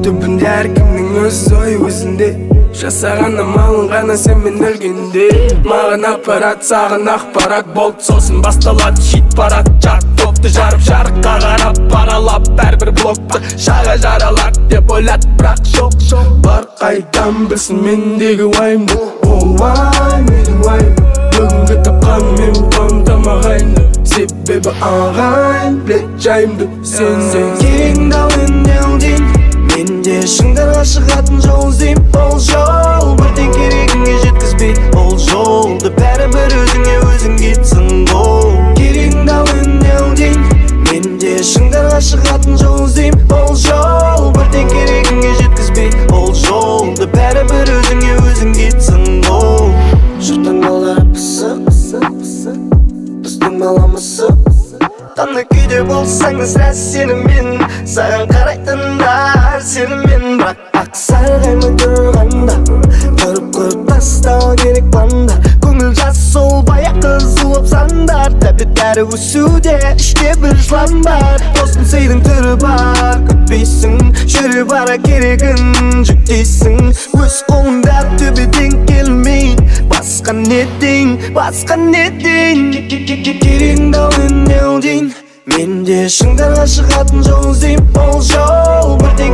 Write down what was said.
түбінде әркімнің өз ойы өзінде. Жасағаны малын ғана сен мен өлгенде. Маған аппарат саған ақпарат болды, сосын басталады хит парад. Жат топты жарып жарыққа қарап паралап бәрбір блокты шаға жаралар деп ойлады, бірақ жоқ. Бар қайдан білсін мендегі уайымды. Ол уай менің уайым, бүгінгі тапқан мен қуантам ағайынды. Себебі ағайын білет жайымды. Сен кереңді ал енелден, менде шыңдарға шығатын жол іздейм. Ол жол бірден керегіңе жеткізбей, ол жолды бәрібір өзіңе өзің кетсін ғой. Кереңді ал енелден, менде шыңдарға шығатын жол іздейм. Ол жол бірден керегіңе жеткізбей, ол жолды бәрібір өзіңе өзің кетсін ғой. Жұрттың балдары пысық, біздің баламысы. Қандай күйде болсаң да сірә сенімен, саған қарайтындар сенімен. Бірақ ақсарғаймай тұрғанда көріп тастау керек пландар. Көңіл жас сол баяқ қызылып сандар. Тәбет бәрі өсуде, іште бір жылан бар. Достың сыйдың түрі бар, күтпейсің, жүре бара керегін жүктейсің. Өз қолыңда төбеден келмей, басқа не дейін, басқа не дейін. Керегіңді ал енелден, менде шыңдарға шығатын жол іздейм. Ол жол бірден